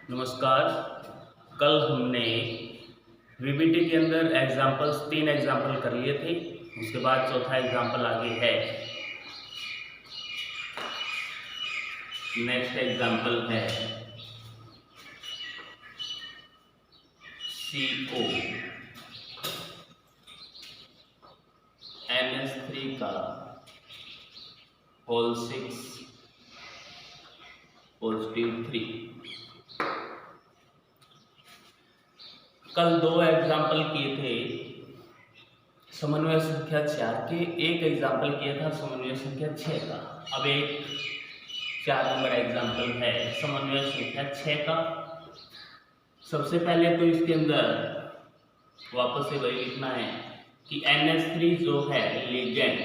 नमस्कार। कल हमने वीबीटी के अंदर तीन एग्जाम्पल कर लिए थे। उसके बाद चौथा एग्जाम्पल आगे है। नेक्स्ट एग्जाम्पल है CO NH3 का होल 6 पॉजिटिव 3। कल दो एग्जाम्पल किए थे समन्वय संख्या 4 के, एक एग्जाम्पल किया था समन्वय संख्या 6 का। अब एक 4 नंबर एग्जाम्पल है समन्वय संख्या 6 का। सबसे पहले तो इसके अंदर वापस से वही लिखना है कि NH3 जो है लिगैंड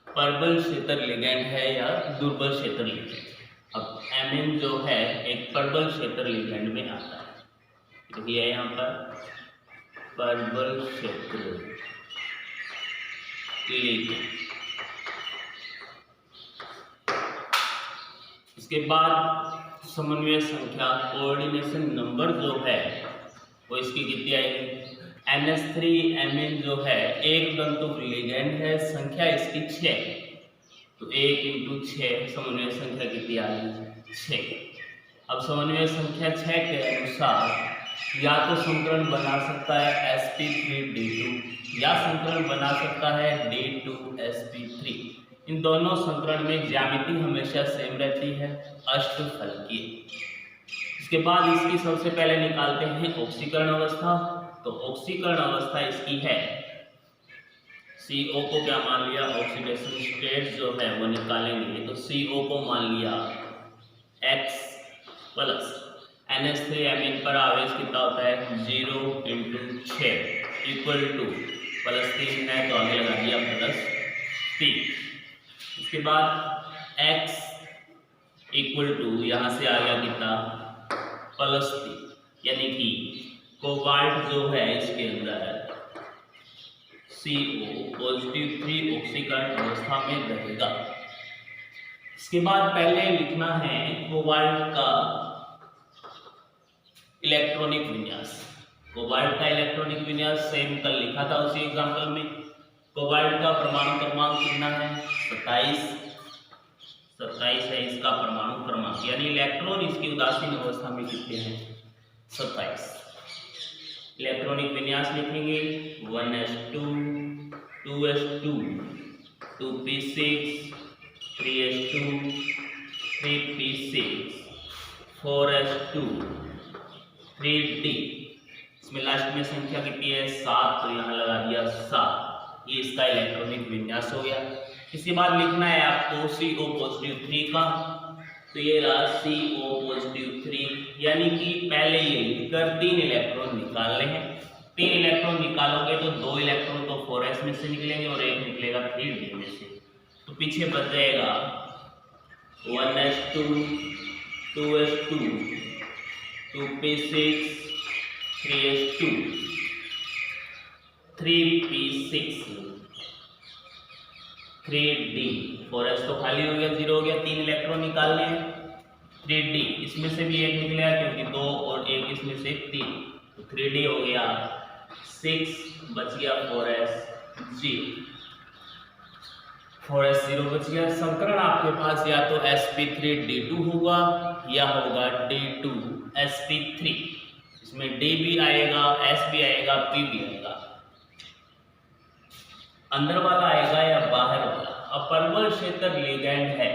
प्रबल क्षेत्र लिगैंड है या दुर्बल क्षेत्र लिगैंड। अब Mn जो है एक प्रबल क्षेत्र लिगैंड में आता है। देखिए यहाँ पर प्रबल क्षेत्र लिगैंड। इसके बाद समन्वय संख्या कोऑर्डिनेशन नंबर जो है वो इसकी कितनी आएगी। NH3 Mn जो है एक तंतु लिगैंड है, संख्या इसकी 6, तो 1 × 6 समन्वय संख्या कितनी आ गई 6। अब समन्वय संख्या 6 के अनुसार या तो संकरण बना सकता है sp3d2 या संकरण बना सकता है d2sp3। इन दोनों संकरण में ज्यामिति हमेशा सेम रहती है, अष्टफलकीय। इसके बाद इसकी सबसे पहले निकालते हैं ऑक्सीकरण अवस्था। तो ऑक्सीकरण अवस्था इसकी है CO को क्या मान लिया, ऑक्सीडेशन स्टेट जो है वो निकालेंगे तो CO को मान लिया X प्लस NH3 Mn पर आवेश कितना होता है 0 × 6 इक्वल टू +3 है तो आगे लगा दिया +3। इसके बाद X इक्वल टू यहाँ से आ गया कितना +3, यानी कि कोबाल्ट जो है इसके अंदर CO पॉजिटिव 3 ऑक्सीकरण अवस्था में रहेगा। इसके बाद पहले लिखना है कोबाल्ट का इलेक्ट्रॉनिक विन्यास। कोबाल्ट का इलेक्ट्रॉनिक विन्यास सेम कल लिखा था उसी एग्जांपल में। कोबाल्ट का परमाणु क्रमांक कितना है 27 है इसका परमाणु क्रमांक, यानी इलेक्ट्रॉन इसकी उदासीन अवस्था में कितने हैं 27। इलेक्ट्रॉनिक विन्यास लिखेंगे 1s2 2s2 2p6 3s2 3p6 4s2 3d। इसमें लास्ट में संख्या कितनी है 7, तो यहाँ लगा दिया 7। ये इसका इलेक्ट्रॉनिक विन्यास हो गया। इसके बाद लिखना है आपको CO पॉजिटिव 3 का। तो ये रहा CO पॉजिटिव 3, यानी कि पहले ये लिखकर 3 इलेक्ट्रॉन निकालने हैं। 3 इलेक्ट्रॉन निकालोगे तो 2 इलेक्ट्रॉन तो 4s में से निकलेंगे और एक निकलेगा 3d में से। तो पीछे बच जाएगा 1s2 2s2 2p6 3s2 3p6 3d। 4s तो खाली हो गया 0 हो गया, 3 इलेक्ट्रॉन निकालने हैं 3d। इसमें से भी एक निकलेगा क्योंकि 2 और 1 इसमें से 3, तो 3d हो गया 6, बच गया 4s 0, 4s 0 बच गया। संकरण आपके पास या तो sp3d2 होगा या होगा d2sp3। इसमें d भी आएगा, s भी आएगा, p भी आएगा। अंदर वाला आएगा या बाहर वाला। अब प्रबल क्षेत्र लिगैंड है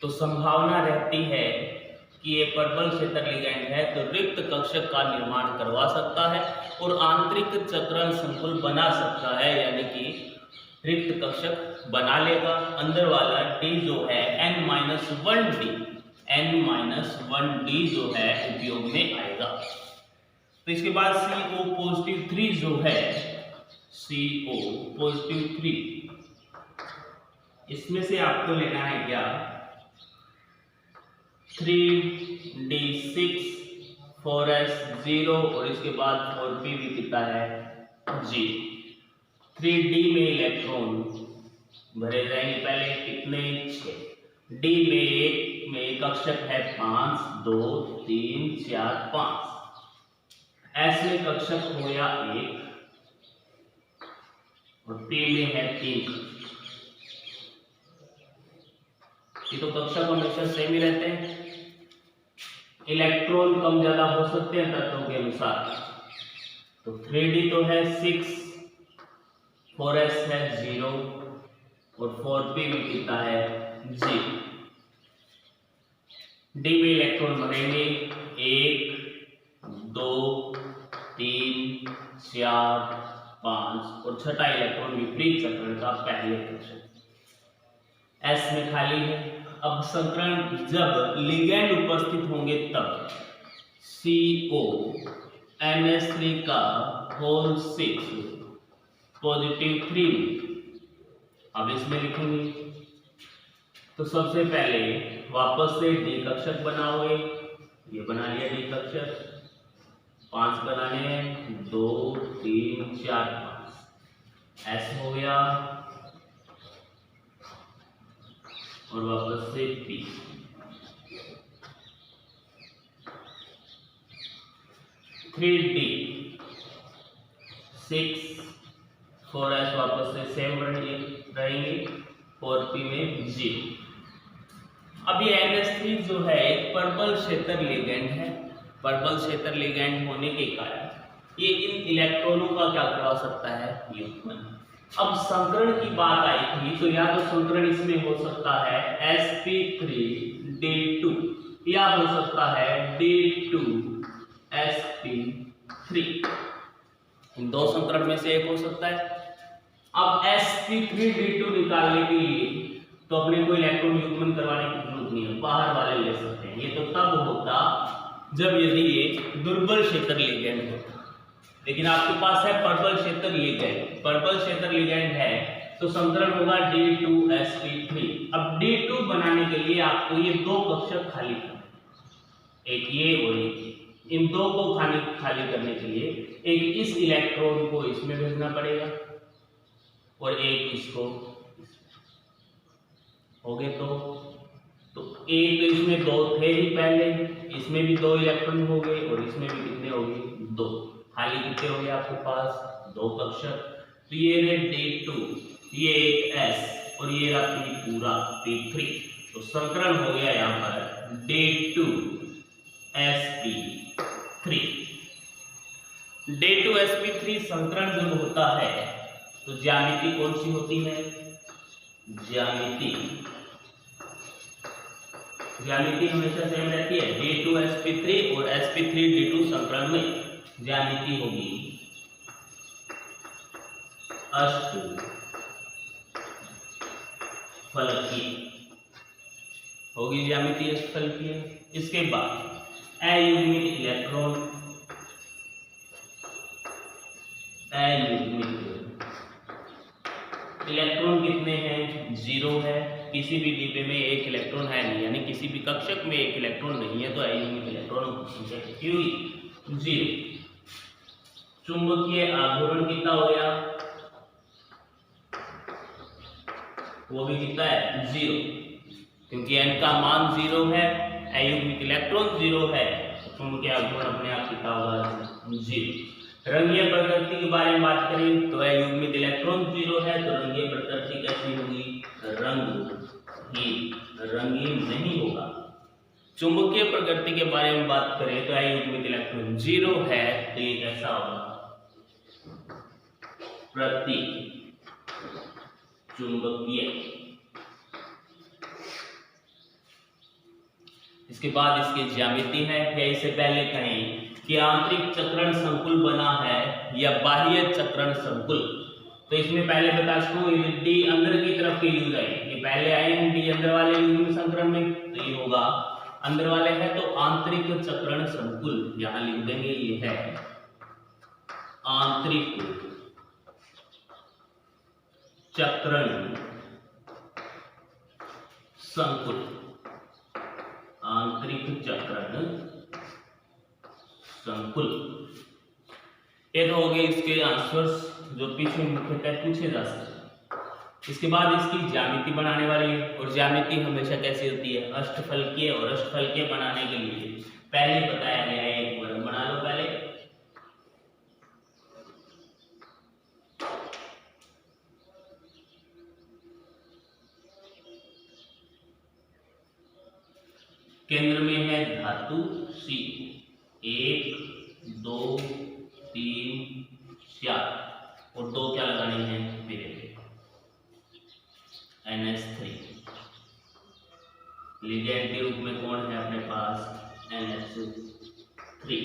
तो संभावना रहती है कि ये प्रबल क्षेत्र लिगैंड है तो रिक्त कक्षक का निर्माण करवा सकता है और आंतरिक चक्रण संकुल बना सकता है, यानी कि रिक्त कक्षक बना लेगा। अंदर वाला D जो है N-1D जो है उपयोग में आएगा। तो इसके बाद CO पॉजिटिव 3 जो है CO पॉजिटिव 3, इसमें से आपको लेना है क्या 3d6 4s 0 और इसके बाद 4p भी कितना है 0। 3d में इलेक्ट्रॉन भरे जाएंगे, पहले कितने 6, d में 1 में कक्षक है 5, 2, 3, 4, 5। एस में कक्षक हो गया 1 और पी में है 3। ये तो कक्षक हमेशा सेम ही रहते हैं, इलेक्ट्रॉन कम ज्यादा हो सकते हैं तत्वों के अनुसार। तो 3d तो है 6, 4s है 0 और 4p भी कितना है 0। डी में इलेक्ट्रॉन बनेंगे 1, 2, 3, 4, 5 और छठा इलेक्ट्रॉन विपरीत चक्रण का पहले कक्षक। एस में खाली है। अब संकरण जब लिगैंड उपस्थित होंगे तब CO NH3 का होल 6 पॉजिटिव 3। अब इसमें लिखूंगी तो सबसे पहले वापस से डी कक्षक बनाओगे, ये बना लिया डी कक्षक, 5 बनाने हैं, 2, 3, 4, 5 एस हो गया और वापस से पी। थ्री डी 6, 4s वापस से सेम रहेंगे, 4p में 0। अब ये NH3 जो है एक पर्पल क्षेत्र लिगैंड है। पर्पल क्षेत्र लिगैंड होने के कारण ये इन इलेक्ट्रॉनों का क्या करवा सकता है, युग्मन। अब संकरण की बात आई थी तो या तो संकरण इसमें हो सकता है sp3d2 या हो सकता है d2sp3। इन दो संकरण में से एक हो सकता है। अब sp3d2 निकालने के लिए तो अपने को इलेक्ट्रॉन युग्मन करवाने की जरूरत नहीं है, बाहर वाले ले सकते हैं। ये तो तब होता जब यदि ये दुर्बल क्षेत्र लिगैंड होता, लेकिन आपके पास है पर्पल क्षेत्र लिगैंड। पर्पल क्षेत्र लिगैंड है तो संकरण होगा d2sp3। अब d2 बनाने के लिए आपको ये दो कक्षक खाली करना, एक ये और एक ये। इन दो को खाली करने के लिए एक इस इलेक्ट्रॉन को इसमें भेजना पड़ेगा और एक इसको हो गए। तो एक इसमें दो थे ही पहले, इसमें भी 2 इलेक्ट्रॉन हो गए और इसमें भी कितने हो गए 2। खाली कितने हो गए आपके पास 2 कक्षक। तो ये रहे d2, ये एक s और ये रहा पूरा p3। तो संकरण हो गया यहाँ पर d2sp3। d2sp3 संकरण जब होता है तो ज्यामिति कौन सी होती है, ज्यामिति हमेशा सेम रहती है। d2sp3 और sp3d2 संकरण में ज्यामिति होगी अष्टफलकीय, होगी ज्यामिति अष्टफलकीय। इसके बाद अयुग्मित इलेक्ट्रॉन, इलेक्ट्रॉन कितने हैं 0 है। किसी भी डिब्बे में एक इलेक्ट्रॉन है नहीं, यानी किसी भी कक्षक में एक इलेक्ट्रॉन नहीं है, तो अयुग्मित इलेक्ट्रॉनों की संख्या कितनी हुई 0। चुंबकीय आघूर्ण कितना हो गया, वो भी कितना है 0, क्योंकि n का मान 0 है, अयुग्मित इलेक्ट्रॉन 0 है, तो चुंबकीय आघूर्ण अपने आप कितना होगा 0। रंगीय प्रकृति के बारे में बात करें तो अयुग्मित इलेक्ट्रॉन 0 है, तो रंगीय प्रकृति कैसी होगी, रंगीन नहीं होगा। चुंबकीय प्रकृति के बारे में बात करें तो अयुग्मित इलेक्ट्रॉन 0 है, तो ये कैसा होगा प्रति चुंबकीय। इसके बाद इसकी ज्यामिति है, या इससे पहले कहें कि आंतरिक चक्रण संकुल बना है या बाह्य चक्रण संकुल। तो इसमें पहले बता सकूं डी अंदर की तरफ के यूज आए, ये पहले आए हैं डी अंदर वाले युग्म संकरण में, तो ये होगा अंदर वाले है तो आंतरिक चक्रण संकुल, यहां लिख देंगे ये है आंतरिक चक्रण संकुल, आंतरिक चक्रण संकुल। ये तो हो गए इसके आंसर्स जो पीछे मुख्यतः पूछे जा सकते हैं। इसके बाद इसकी ज्यामिति बनाने वाली है, और ज्यामिति हमेशा कैसी होती है, अष्टफलकीय, और अष्टफलकीय बनाने के लिए पहले बताया गया है एक वर्ग बना लो पहले। केंद्र में है धातु C, 1 2 3 4, और 2 क्या लगाने हैं, मेरे NH3। लिगेंड के रूप में कौन है अपने पास, NH3।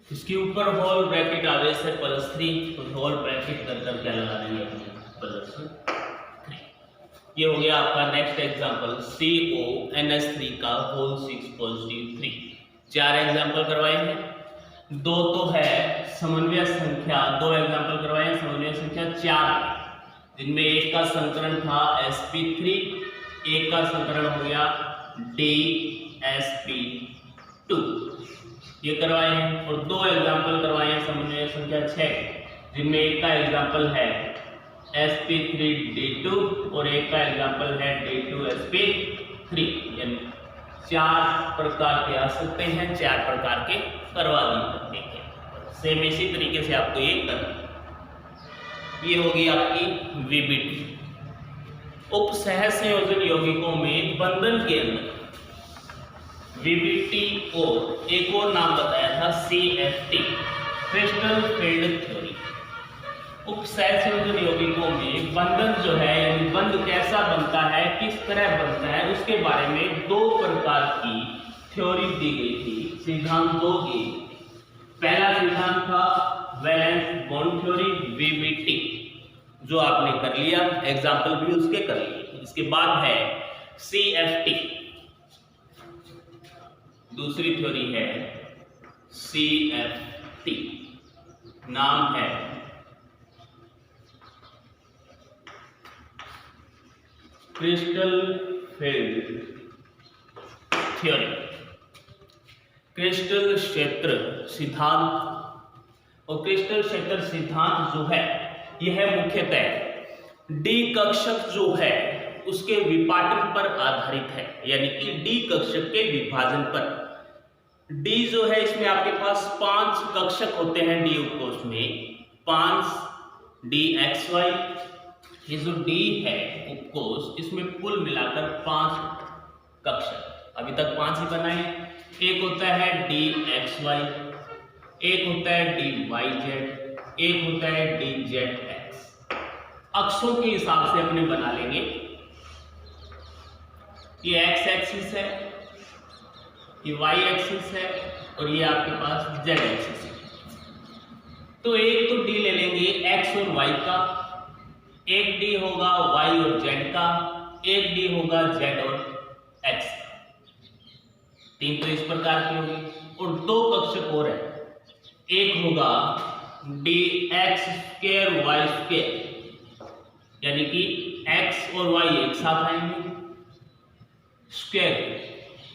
इसके ऊपर होल ब्रैकेट आवेश है +3, तो होल ब्रैकेट कर क्या लगा देंगे, +3। ये हो गया आपका नेक्स्ट एग्जांपल, CONH3 का होल 6 + 3। 4 एग्जांपल करवाए हैं, 2 तो है समन्वय संख्या, 2 एग्जांपल करवाए हैं समन्वय संख्या 4, जिनमें एक का संकरण था sp3, एक का संकरण हो गया dsp2, ये करवाए हैं, और 2 एग्जांपल करवाए हैं समन्वय संख्या 6, जिनमें एक का एग्जांपल है sp3d2 और एक का एग्जांपल है d2sp3। यानी 4 प्रकार के आ सकते हैं, 4 प्रकार के करवा दी जाते हैं। सेम इसी तरीके से आपको ये करना। ये होगी आपकी VBT। उपसह संयोजन यौगिकों में बंधन के अंदर VBT और एक और नाम बताया था CFT, क्रिस्टल फील्ड थ्योरी। उपसह संयोजन यौगिकों में बंधन जो है, यानी बंध कैसा बनता है, किस तरह बनता है, उसके बारे में 2 प्रकार की थ्योरी दी गई थी, सिद्धांतों की। पहला सिद्धांत था वैलेंस बॉन्ड थ्योरी VBT, जो आपने कर लिया, एग्जाम्पल भी उसके कर लिए। इसके बाद है CFT, दूसरी थ्योरी है CFT, नाम है क्रिस्टल फील्ड थ्योरी, क्रिस्टल क्षेत्र सिद्धांत। और क्रिस्टल क्षेत्र सिद्धांत जो है यह मुख्यतः डी कक्षक जो है उसके विपाटन पर आधारित है, यानी कि डी कक्षक के विभाजन पर। डी जो है इसमें आपके पास 5 कक्षक होते हैं डी उपकोष में, 5 DXY। ये जो डी है उपकोष, इसमें कुल मिलाकर 5 कक्षक, अभी तक 5 ही बनाए। एक होता है DXY, एक होता है DYZ, एक होता है DZX। अक्षों के हिसाब से अपने बना लेंगे। ये X एक्सिस है, ये Y एक्सिस है, और ये आपके पास Z एक्सिस है। तो एक तो D ले लेंगे X और Y का, एक D होगा Y और Z का, एक D होगा Z और X का। 3 तो इस प्रकार के होंगे, और 2 कक्षक और है। एक होगा DX² Y², यानी कि X और Y एक साथ आएंगे स्क्वायर।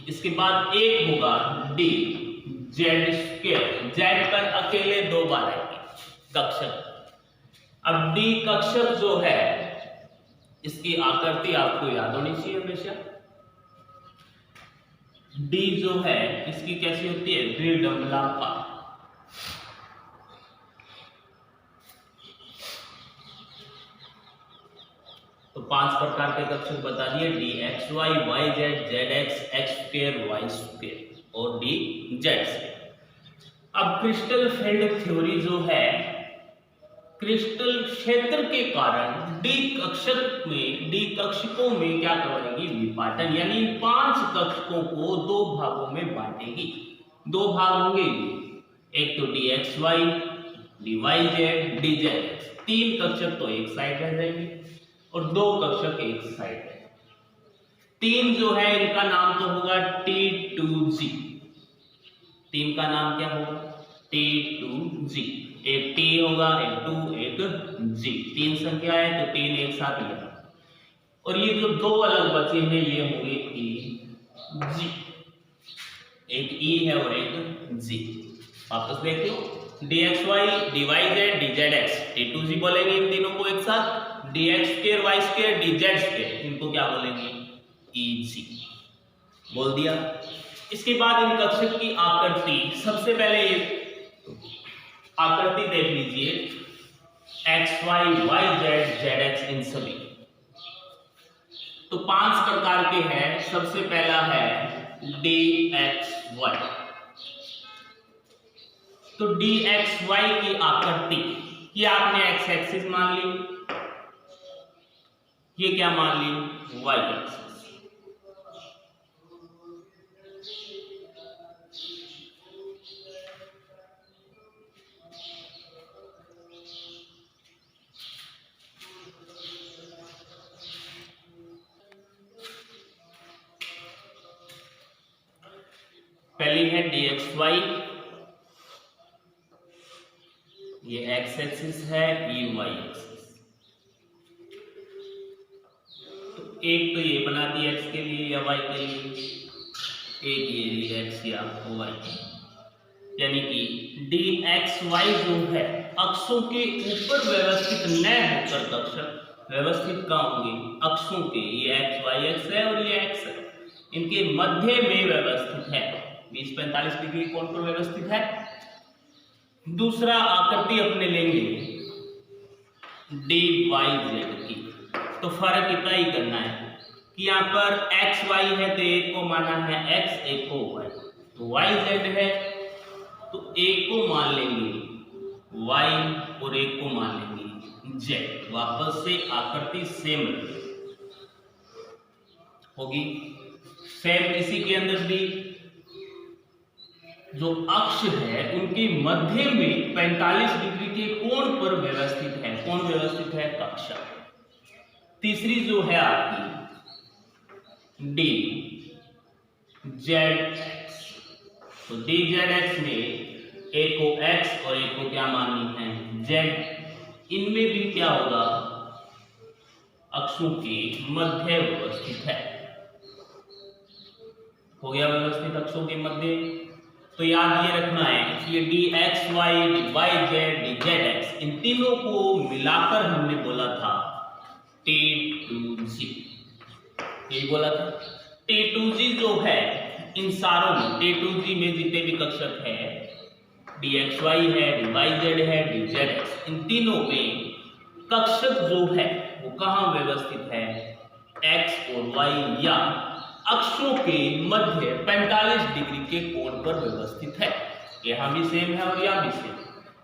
इसके बाद एक होगा DZ², Z पर अकेले 2 बार आएंगे कक्षक। अब D कक्षक जो है इसकी आकृति आपको याद होनी चाहिए हमेशा। D जो है इसकी कैसी होती है, द्विडंबलाकार। तो 5 प्रकार के कक्षक बता दिए, DXY, YZ, ZX, X² Y² और DZ²। अब क्रिस्टल फील्ड थ्योरी जो है, क्रिस्टल क्षेत्र के कारण डी कक्षकों में क्या करवाएगी, विपाटन, यानी 5 कक्षकों को 2 भागों में बांटेगी। 2 भाग होंगे, एक तो DXY, DYZ, DZX। 3 कक्षक तो एक साइड रह जाएंगे और 2 कक्षक एक साइड है। 3 जो है इनका नाम तो होगा T2G। 3 का नाम क्या होगा, T2G। एक T होगा, एक 2, एक G। 3 संख्या है तो 3 एक साथ लिया। और ये जो दो अलग बचे हैं ये होंगे ई जी, एक ई है और एक जी। वापस देख लो, dxy dyz dzx t2g बोलेंगे इन तीनों को एक साथ, dx square y square dz square इनको क्या बोलेंगे eg, बोल दिया। इसके बाद इन कक्षक की आकृति, सबसे पहले ये आकृति देख लीजिए, x y y z z x इन सभी तो 5 प्रकार के हैं। सबसे पहला है dxy, तो dxy की आकृति ये आपने x एक्सिस मान ली, ये क्या मान ली y एक्सिस। पहली है dxy, ये x एक्सिस है, ये y एक्सिस। तो एक तो ये बना दी x के लिए या y के लिए, एक ये x या y, यानी कि dxy जो है अक्षों के ऊपर व्यवस्थित न होकर कक्षक व्यवस्थित कहाँ होंगे अक्षों के, ये x y x है और ये x है, इनके मध्य में व्यवस्थित है, 20-45 डिग्री कोण पर व्यवस्थित है। दूसरा आकृति अपने लेंगे dyz की, तो फर्क इतना ही करना है कि यहाँ पर x y है तो एक को माना है x, एक को y, तो y z है तो एक को मान लेंगे y और एक को मान लेंगे z। वापस से आकृति सेम होगी। सेम इसी के अंदर भी जो अक्ष है उनके मध्य में 45 डिग्री के कोण पर व्यवस्थित है, कौन व्यवस्थित है कक्षक। तीसरी जो है आपकी डी जेड एक्स, तो डी जेड एक्स में एक को x और एक को क्या माननी है z, इनमें भी क्या होगा अक्षों के मध्य व्यवस्थित है, हो गया व्यवस्थित अक्षों के मध्य। तो याद ये रखना है कि ये D X Y D Y Z D Z X इन तीनों को मिलाकर हमने बोला था T2G, यही बोला था। T2G जो है इन सारों में T2G में जितने भी कक्षक है dxy है dyz है dzx, इन तीनों में कक्षक जो है वो कहाँ व्यवस्थित है x और y या अक्षों के मध्य 45 डिग्री के कोण पर व्यवस्थित है। यहाँ भी सेम है और यहाँ भी सेम,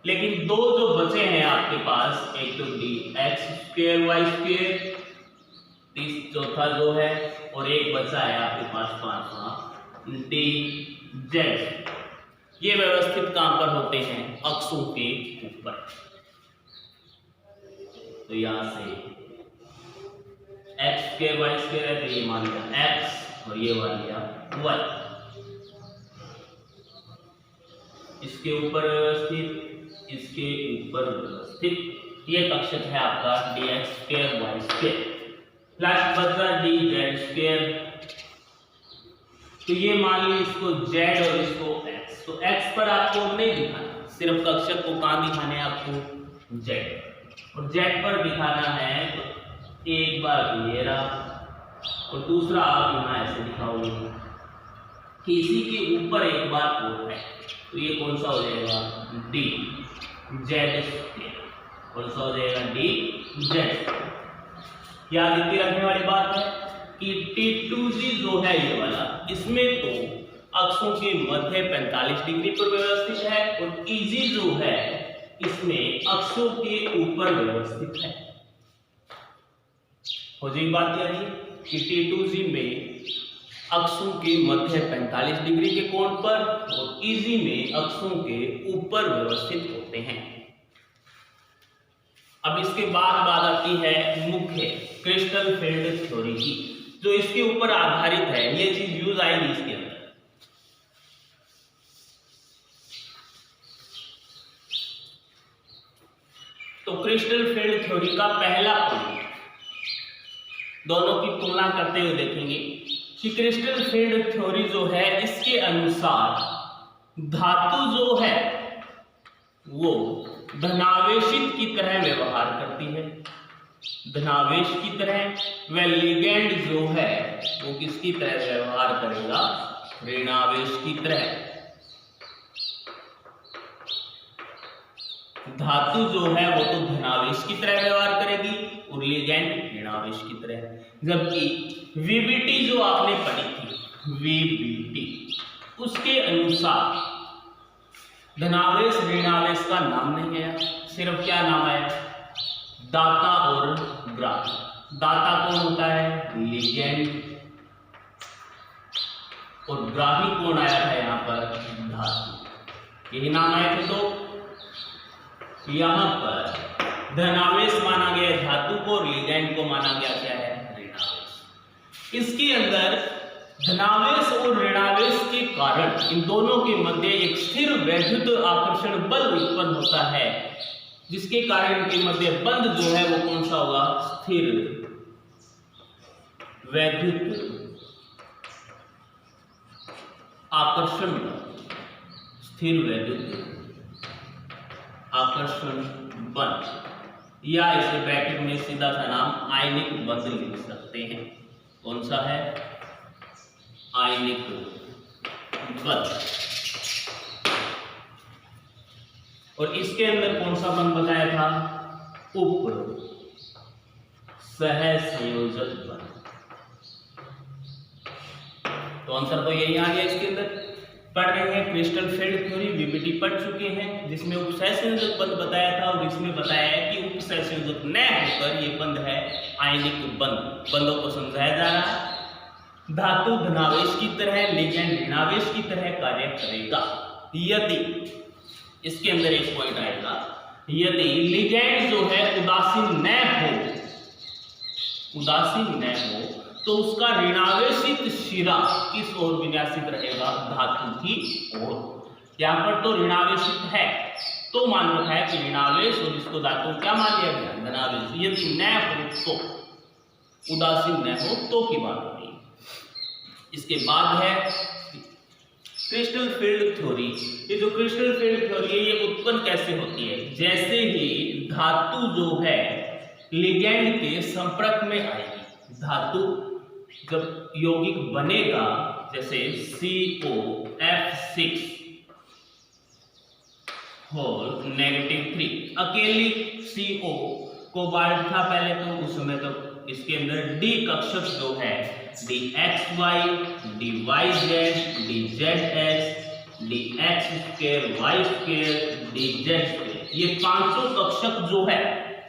लेकिन दो जो बचे हैं आपके पास, एक तो d x square y square, चौथा जो है, और एक बचा है आपके पास पांचवा डी जेड, ये व्यवस्थित कहां पर होते हैं अक्षों के ऊपर। तो यहां से एक्स स्क्वायर वाई स्क्वायर है तो ये मान लिया एक्स और ये मान लिया वाई, इसके ऊपर व्यवस्थित, इसके ऊपर व्यवस्थित, ये कक्षक है आपका d x square y square. Last बचा डी जेड स्क्वायर, तो ये मान ली इसको z और इसको x, तो x पर आपको नहीं दिखाना, सिर्फ कक्षक को कहां दिखाने हैं आपको z, और z पर दिखाना है तो एक बार ये रहा और दूसरा आप यहाँ ऐसे दिखाओगे कि इसी के ऊपर एक बार और है, तो ये कौन सा हो जाएगा डी जेड स्क्वायर, कौन सा हो जाएगा डी जेड। याद रखने वाली बात है कि T2G जो है ये वाला, इसमें तो अक्षों के मध्य 45 डिग्री पर व्यवस्थित है और EG जो है इसमें अक्षों के ऊपर व्यवस्थित है। हो जाएगी बात यानी कि T2G में अक्षों के मध्य 45 डिग्री के कोण पर और EG में अक्षों के ऊपर व्यवस्थित होते हैं। अब इसके बाद बात आती है मुख्य क्रिस्टल फील्ड थ्योरी की, जो इसके ऊपर आधारित है, ये चीज यूज आएगी इसके अंदर। तो क्रिस्टल फील्ड थ्योरी का पहला पॉइंट दोनों की तुलना करते हुए देखेंगे कि क्रिस्टल फील्ड थ्योरी जो है इसके अनुसार धातु जो है वो धनावेशित की तरह व्यवहार करती है, धनावेश की तरह। वह लिगेंड जो है वो किसकी तरह व्यवहार करेगा, ऋणावेश की तरह। धातु जो है वो तो धनावेश की तरह व्यवहार करेगी और लिगेंड ऋणावेश की तरह। जबकि वीबीटी जो आपने पढ़ी थी, वीबीटी, उसके अनुसार धनावेश ऋणावेश का नाम नहीं आया, सिर्फ क्या नाम आया, दाता और ग्राही। दाता कौन होता है, लिगेंड, और ग्राही कौन आया था यहाँ पर, धातु। यही नाम आए थे। तो यहाँ पर धनावेश माना गया धातु को और लिगेंड को माना गया क्या है, ऋणावेश। इसके अंदर धनावेश और ऋणावेश के कारण इन दोनों के मध्य एक स्थिर वैद्युत आकर्षण बल उत्पन्न होता है, जिसके कारण इनके मध्य बंध जो है वो कौन सा होगा, स्थिर वैद्युत आकर्षण बल, स्थिर वैद्युत आकर्षण बल, या इसे ब्रैकेट में सीधा सा नाम आयनिक बंध लिख सकते हैं। कौन सा है, आयनिक बंध। और इसके अंदर कौन सा बंध बताया था, उप सहसंयोजक बंध। तो आंसर तो यही आ गया। इसके अंदर पढ़ रहे हैं क्रिस्टल फील्ड थ्योरी, वीबीटी पढ़ चुके हैं, जिसमें उपसहसंयोजक बंध बताया था, और इसमें बताया है कि उपसहसंयोजक न होकर ये बंध है आयनिक बंध। बंधों को समझाया जा रहा है। धातु धनावेश की तरह, लिगेंड ऋणावेश की तरह कार्य करेगा यदि, इसके अंदर एक पॉइंट आएगा, यदि लिगेंड जो है उदासीन न हो तो उसका ऋणावेशित शिरा किस ओर विन्यासित रहेगा, धातु की ओर। यहाँ पर तो ऋणावेशित है तो मान रखा है कि ऋणावेश, और इसको धातु क्या मान लिया गया, धनावेश। यदि न हो तो, उदासीन न हो तो की बात होगी। इसके बाद है क्रिस्टल फील्ड थ्योरी। ये जो क्रिस्टल फील्ड थ्योरी है ये उत्पन्न कैसे होती है, जैसे ही धातु जो है लिगेंड के संपर्क में आएगी। धातु जब यौगिक बनेगा, जैसे COF6 होल -3, अकेली CO कोबाल्ट था पहले, तो उस समय तो इसके अंदर D कक्षक जो है DXY, DYZ, DZX, DX2, YZ, DZ2, ये 500 कक्षक जो है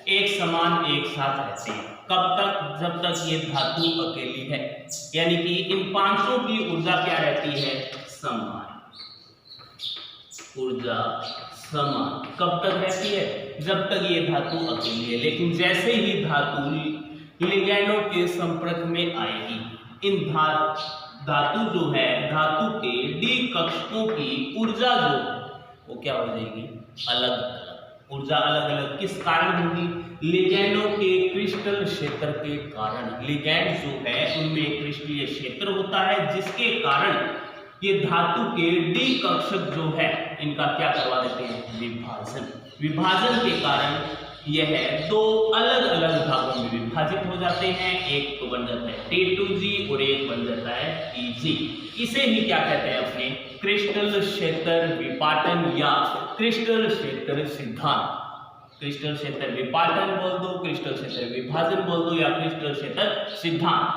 एक समान एक साथ रहते हैं। कब तक, जब तक ये धातु अकेली है, यानी कि इन 500 की ऊर्जा क्या रहती है, समान। ऊर्जा समान कब तक रहती है, जब तक ये धातु अकेली है। लेकिन जैसे ही धातु लिगेंडों के संपर्क में आएगी, इन धातु जो है, धातु के D कक्षकों की ऊर्जा जो वो क्या हो जाएगी, अलग अलग। ऊर्जा अलग अलग किस कारण होगी, लिगेंडों के क्रिस्टल क्षेत्र के कारण। लिगेंड जो है उनमें क्रिस्टलीय क्षेत्र होता है, जिसके कारण ये धातु के D कक्षक जो है इनका क्या करवा देते हैं, विभाजन। विभाजन के कारण यह दो अलग अलग भागों में विभाजित हो जाते हैं। एक तो बन जाता है T2G और एक बन जाता है TG। इसे ही क्या कहते हैं अपने, क्रिस्टल क्षेत्र विपाटन या क्रिस्टल क्षेत्र सिद्धांत। क्रिस्टल क्षेत्र विपाटन बोल दो, क्रिस्टल क्षेत्र विभाजन बोल दो, या क्रिस्टल क्षेत्र सिद्धांत।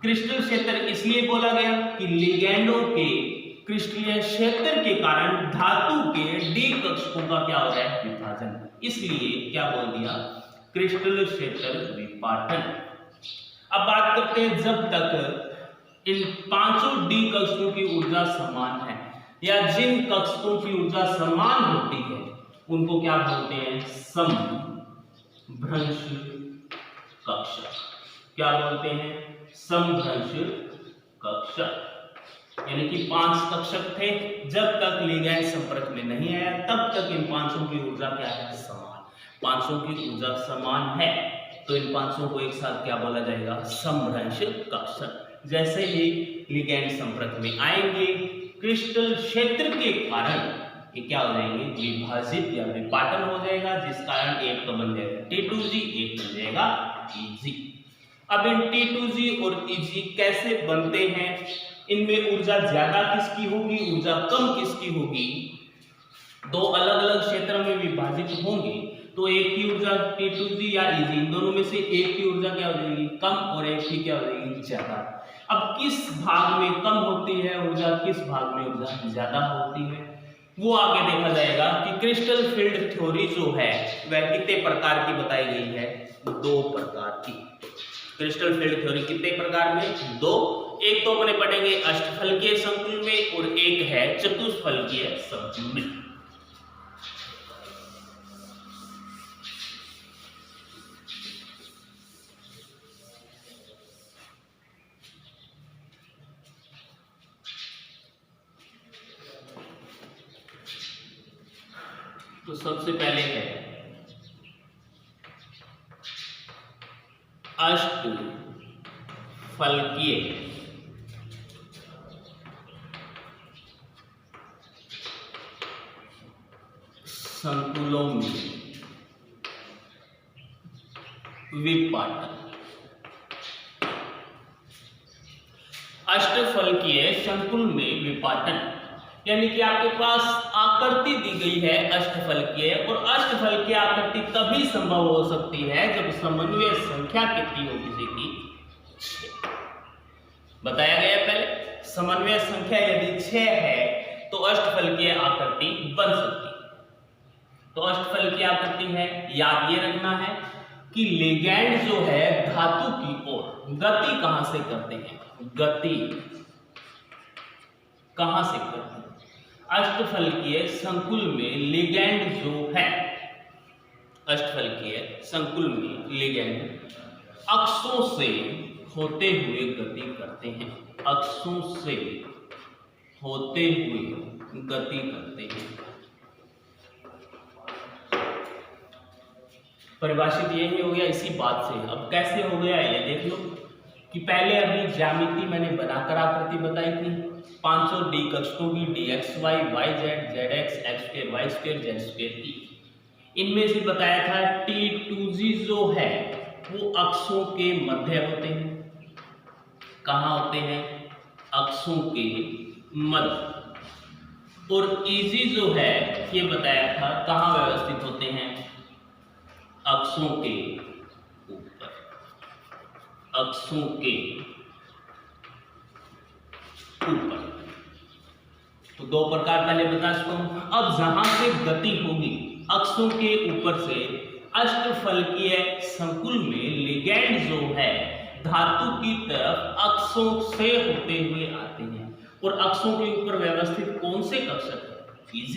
क्रिस्टल क्षेत्र इसलिए बोला गया कि लिगेंडों के क्रिस्टलीय क्षेत्र के कारण धातु के D कक्षकों का क्या हो रहा है, विभाजन। इसलिए क्या बोल दिया, क्रिस्टल क्षेत्र विपाटन। अब बात करते हैं, जब तक इन 500 D कक्षकों की ऊर्जा समान है, या जिन कक्षकों की ऊर्जा समान होती है उनको क्या बोलते हैं, समभ्रंश कक्षक। क्या बोलते हैं, समभ्रंश कक्षक। यानी कि 5 कक्षक थे, जब तक लिगेंड संपर्क में नहीं आया तब तक इन 500 की ऊर्जा क्या है, समान। 500 की ऊर्जा समान है तो इन 500 को एक साथ क्या बोला जाएगा, समभ्रंश कक्षक। जैसे ही लिगैंड संपर्क में आएंगे क्रिस्टल क्षेत्र के कारण ये क्या हो जाएंगे, विभाजित या विपाटन हो जाएगा, जिस कारण एक तो बन जाएगा T2G, एक बन जाएगा EG। अब इन T2G और EG कैसे बनते हैं, इनमें ऊर्जा ज्यादा किसकी होगी, ऊर्जा कम किसकी होगी, दो अलग अलग क्षेत्र में विभाजित होंगे तो एक की ऊर्जा T2G या EG, इन दोनों में से एक की ऊर्जा क्या हो जाएगी, कम, और एक की क्या हो जाएगी, ज्यादा। अब किस भाग में कम होती है ऊर्जा, किस भाग में ऊर्जा ज्यादा होती है, वो आगे देखा जाएगा कि क्रिस्टल फील्ड थ्योरी जो है वह कितने प्रकार की बताई गई है, 2 प्रकार की। क्रिस्टल फील्ड थ्योरी कितने प्रकार में, 2। एक तो अपने पढ़ेंगे अष्टफलकीय संकुल में और एक है चतुष्फलकीय संकुल में। तो सबसे पहले है अष्टफलकीय संकुलों में विपाटन। अष्टफलकीय संकुल में विपाटन यानी कि आपके पास आकृति दी गई है अष्टफलकीय, और अष्टफलकीय आकृति तभी संभव हो सकती है जब समन्वय संख्या कितनी हो किसी की, 6। बताया गया पहले, समन्वय संख्या यदि 6 है तो अष्टफलकीय आकृति बन सकती है। तो अष्टफलकीय आकृति है, याद ये रखना है कि लिगैंड जो है धातु की ओर गति कहां से करते हैं, गति कहां से करते हैं, अष्टफलकीय संकुल में लिगैंड जो है, अष्टफलकीय संकुल में लिगैंड अक्षों से होते हुए गति करते हैं, अक्षों से होते हुए गति करते हैं। परिभाषित यही हो गया इसी बात से। अब कैसे हो गया ये देख लो कि पहले अभी ज्यामिति मैंने बनाकर आकृति बताई थी, 500 डी कक्षकों की dxy, yz, zx, x2, y2, z2 की। इनमें से बताया था T2G जो है वो अक्षों के मध्य होते हैं। कहाँ होते हैं, अक्षों के मध्य। और EG जो है ये बताया था कहाँ व्यवस्थित होते हैं, अक्षों के ऊपर, अक्षों के ऊपर। तो 2 प्रकार पहले बता चुका हूं। अब जहां से गति होगी अक्षों के ऊपर से, अष्टफलकीय संकुल में लिगैंड जो है धातु की तरफ अक्षों से होते हुए आते हैं। और अक्षों के ऊपर व्यवस्थित कौन से कक्षक है, EG।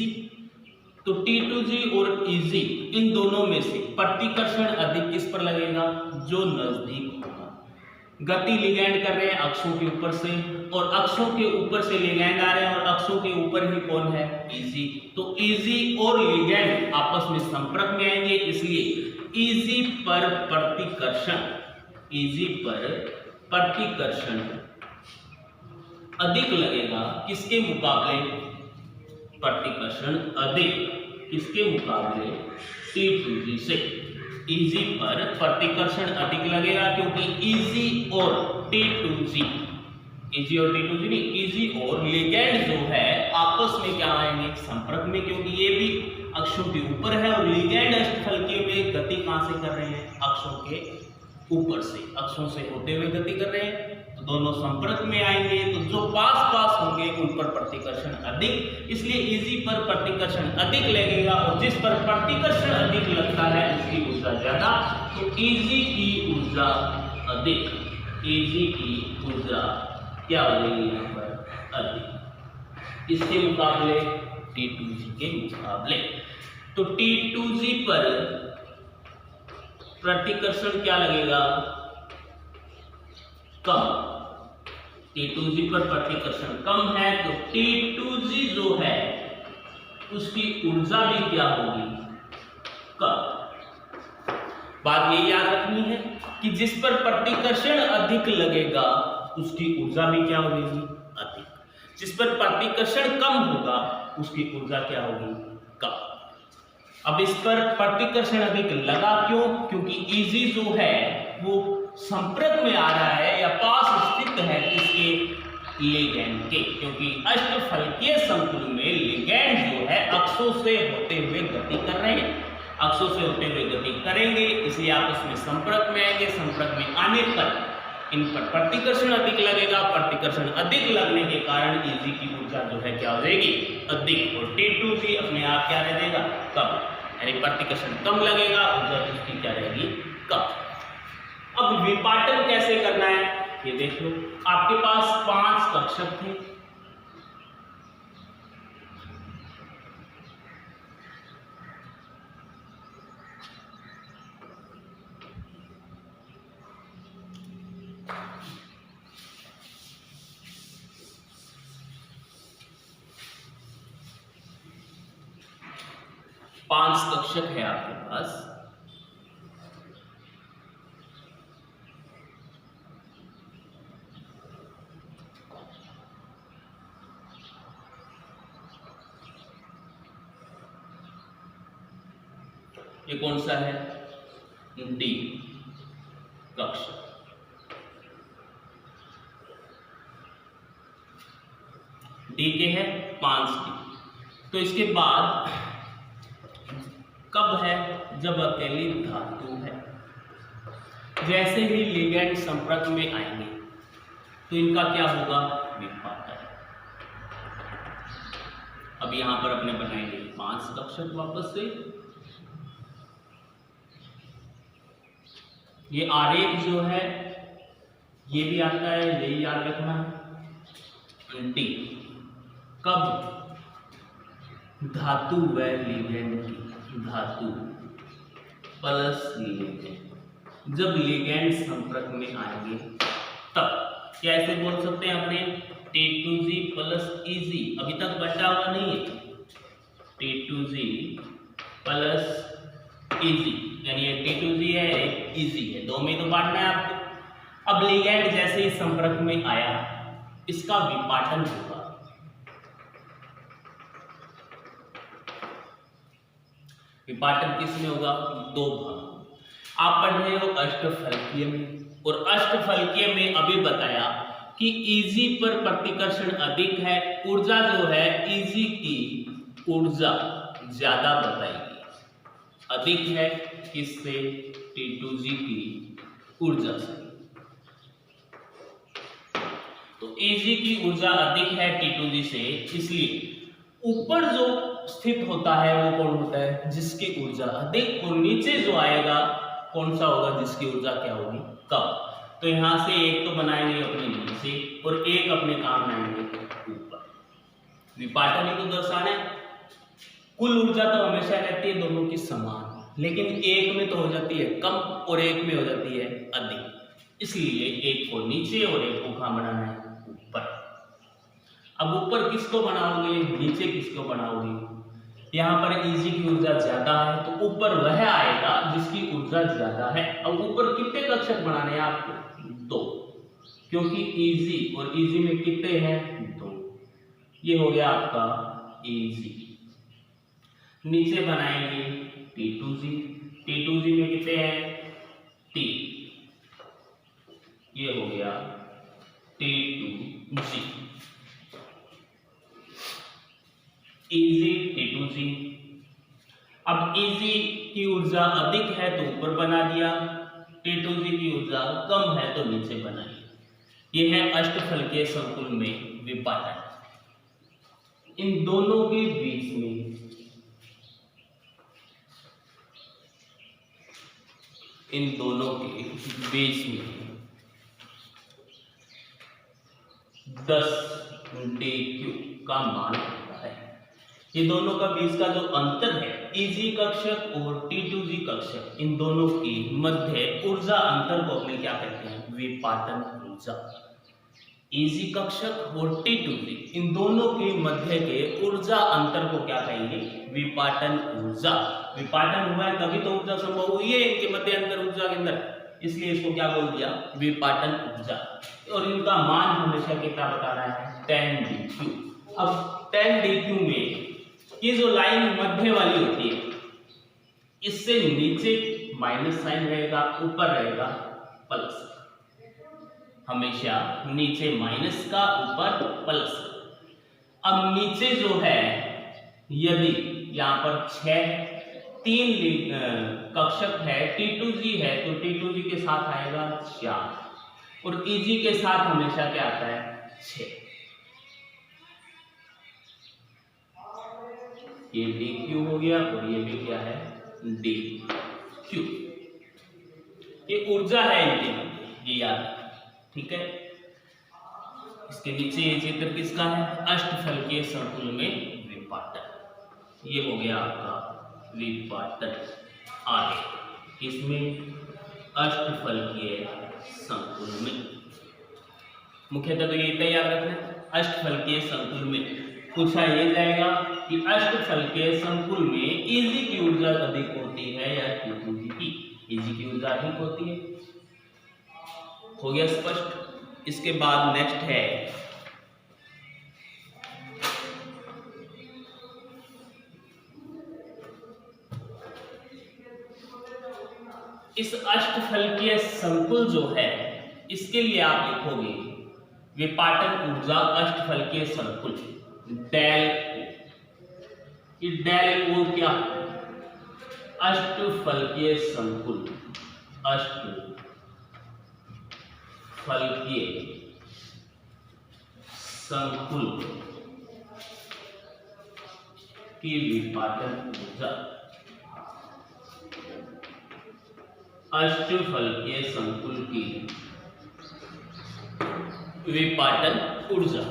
तो T2G और EG इन दोनों में से प्रतिकर्षण अधिक किस पर लगेगा, जो नजदीक होगा। गति लिगैंड कर रहे हैं अक्षों के ऊपर से, और अक्षों के ऊपर से लिगैंड आ रहे हैं, और अक्षों के ऊपर ही कौन है, EG। तो EG और लिगैंड आपस में संपर्क में आएंगे, इसलिए EG पर प्रतिकर्षण, EG पर प्रतिकर्षण अधिक लगेगा किसके मुकाबले, प्रतिकर्षण अधिक किसके मुकाबले, T2G से। EG पर प्रतिकर्षण अधिक लगेगा क्योंकि EG और T2G, EG और T2G नहीं, EG और लिगैंड जो है आपस में क्या आएंगे, संपर्क में, क्योंकि ये भी अक्षों के ऊपर है और लिगैंड अष्टफलकीय में गति कहां से कर रहे हैं, अक्षों के ऊपर से, अक्षों से होते हुए गति कर रहे हैं। तो दोनों संपर्क में आएंगे, तो जो पास पास होंगे उन पर प्रतिकर्षण अधिक, इसलिए EG पर प्रतिकर्षण अधिक लगेगा, और जिस पर प्रतिकर्षण अधिक लगता है उसकी ऊर्जा ज्यादा। तो EG की ऊर्जा अधिक, EG की ऊर्जा क्या हो जाएगी यहाँ पर, अधिक, इसके मुकाबले T2G के मुकाबले। तो T2G पर प्रतिकर्षण क्या लगेगा, कम। T2G पर प्रतिकर्षण कम है तो T2G जो है उसकी ऊर्जा भी क्या होगी, कम। बात ये याद रखनी है कि जिस पर प्रतिकर्षण अधिक लगेगा उसकी ऊर्जा भी क्या होगी, अधिक। जिस पर प्रतिकर्षण कम होगा उसकी ऊर्जा क्या होगी, कम। अब इस पर प्रतिकर्षण अधिक लगा, क्यों? क्योंकि इजी जो है वो संपर्क में आ रहा है या पास स्थित है किसके, लिगैंड के। क्योंकि अष्टफलकीय संकुल में लिगैंड जो है अक्षों से होते हुए गति कर रहे हैं, अक्षों से होते हुए गति करेंगे, इसलिए आपस में संपर्क में आएंगे। संपर्क में आने पर इन पर प्रतिकर्षण अधिक लगेगा, प्रतिकर्षण अधिक लगने के कारण Eg की ऊर्जा जो है क्या हो जाएगी, अधिक। और T2G अपने आप क्या रह जाएगा, कम। यानी प्रतिकर्षण कम लगेगा, ऊर्जा उसकी क्या रहेगी, कम। अब विपाटन कैसे करना है ये देख लो। आपके पास 5 कक्षक थे, पांच कक्षक है आपके पास। ये कौन सा है, डी कक्ष। डी के है 5D। तो इसके बाद कब है, जब अकेली धातु है। जैसे ही लिगैंड संपर्क में आएंगे तो इनका क्या होगा, विपाटन। अब यहां पर अपने बनाएंगे 5 कक्षक वापस से। ये आरेख जो है ये भी आता है, यही याद रखना है। डी कब, धातु व लिगैंड की, धातु प्लस लिगैंड। जब लिगैंड संपर्क में आएंगे तब क्या ऐसे बोल सकते हैं अपने, T2G प्लस Eg। अभी तक बचा हुआ नहीं है, T2G प्लस Eg, यानी एक T2G है एक Eg है, दो में तो बांटना है आपको। अब लिगैंड जैसे ही संपर्क में आया इसका विपाटन होगा। विपाटन किसमें होगा, 2 भाग। आप पढ़ रहे हो अष्टफलकीय में, और अष्टफलकीय में अभी बताया कि Eg पर प्रतिकर्षण अधिक है, ऊर्जा जो है Eg की ऊर्जा ज्यादा बताएगी, अधिक है किससे, T2G की ऊर्जा से। तो Eg की ऊर्जा अधिक है T2G से, इसलिए ऊपर जो स्थित होता है वो कौन होता है, जिसकी ऊर्जा अधिक, और नीचे जो आएगा कौन सा होगा, जिसकी ऊर्जा क्या होगी, कम। तो यहां से एक तो बनाएंगे अपने नीचे और एक अपने काम आएंगे ऊपर। विपाटन ही तो दर्शाना है। कुल ऊर्जा तो हमेशा रहती है दोनों की समान, लेकिन एक में तो हो जाती है कम और एक में हो जाती है अधिक, इसलिए एक को नीचे और एक को कहां बनाना है, ऊपर। अब ऊपर किसको बनाओगे, नीचे किसको बनाओगे। यहाँ पर Eg की ऊर्जा ज्यादा है तो ऊपर वह आएगा जिसकी ऊर्जा ज्यादा है। अब ऊपर कितने कक्षक बनाने हैं आपको, 2, क्योंकि Eg और Eg में कितने हैं, 2। ये हो गया आपका Eg। नीचे बनाएंगे T2G, T2G में कितने हैं, 3। ये हो गया T2G। Eg T2G। अब Eg की ऊर्जा अधिक है तो ऊपर बना दिया, T2G की ऊर्जा कम है तो नीचे बना दिया। यह है अष्टफलकीय संकुल में विपाटन। इन दोनों के बीच में, इन दोनों के बीच में 10dq का मान होता है। ये दोनों का बीच का जो अंतर है, Eg कक्षक और T2G कक्षक, इन दोनों के मध्य ऊर्जा अंतर को अपने क्या कहते हैं, विपाटन ऊर्जा। Eg कक्षक और T2G, इन दोनों के मध्य के ऊर्जा अंतर को क्या कहेंगे? विपाटन ऊर्जा। विपाटन हुआ है तभी तो ऊर्जा संभव हुई है इनके मध्य अंतर ऊर्जा के अंदर, इसलिए इसको क्या बोल दिया? विपाटन ऊर्जा। और इनका मान हमेशा कितना बता रहा है? 10 dQ। अब 10 dQ में ये जो लाइन मध्य वाली होती है, इससे नीचे माइनस साइन रहेगा, ऊपर रहेगा प्लस। हमेशा नीचे माइनस का, ऊपर प्लस। अब नीचे जो है, यदि यहाँ पर 3 कक्षक है, T2G है, तो T2G के साथ आएगा 4 और Eg के साथ हमेशा क्या आता है? 6। ये dQ हो गया और ये भी क्या है? dQ। ये ऊर्जा है इनके मध्य, ये याद, ठीक है। इसके नीचे ये चित्र किसका है? अष्टफलकीय संकुल में विपाटन। ये हो गया आपका विपाटन। आगे इसमें अष्टफलकीय संकुल में मुख्यतः तो ये इतना याद रखना, अष्टफलकीय संकुल में पूछा ये जाएगा कि अष्टफलकीय संकुल में Eg की ऊर्जा अधिक होती है या T2G की? Eg की ऊर्जा अधिक होती है। हो गया स्पष्ट। इसके बाद नेक्स्ट है इस अष्टफलकीय संकुल जो है, इसके लिए आप लिखोगे विपाटन ऊर्जा अष्टफलकीय संकुल डेल O। डेल O क्या? अष्टफलकीय संकुल, अष्टफलकीय संकुल की विपाटन ऊर्जा, अष्टफलकीय संकुल की विपाटन ऊर्जा।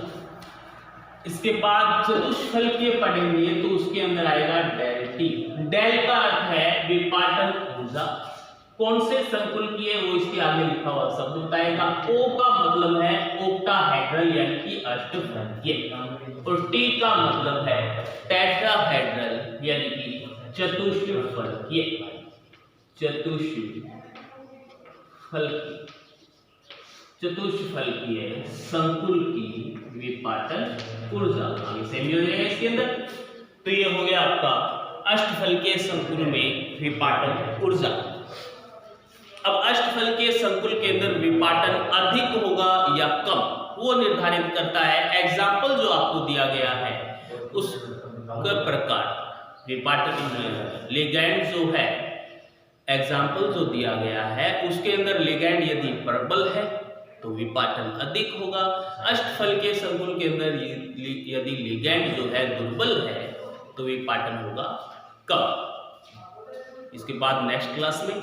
इसके बाद चतुष्फलकीय पढ़ेंगे तो उसके अंदर आएगा डेल T। डेल का अर्थ है विपाटन ऊर्जा। कौन से संकुल की है वो इसके आगे लिखा हुआ शब्द बताएगा। O का मतलब है ओक्टाहेड्रल यानी कि अष्टफलकीय, और T का मतलब है टेट्राहेड्रल यानी कि चतुष्फलकीय। चतुष्फलकीय संकुल की विपाटन ऊर्जा आगे सेम हो जाएगा इसके अंदर। तो ये हो गया आपका अष्टफलकीय संकुल में विपाटन ऊर्जा। अब अष्टफलकीय संकुल के अंदर विपाटन अधिक होगा या कम, वो निर्धारित करता है एग्जाम्पल जो आपको दिया गया है उस प्रकार। विपाटन लिगैंड जो है, एग्जाम्पल जो दिया गया है उसके अंदर लिगैंड यदि प्रबल है तो विपाटन अधिक होगा। अष्टफलकीय संकुल के अंदर यदि लिगैंड जो है दुर्बल है तो विपाटन होगा कम। इसके बाद नेक्स्ट क्लास में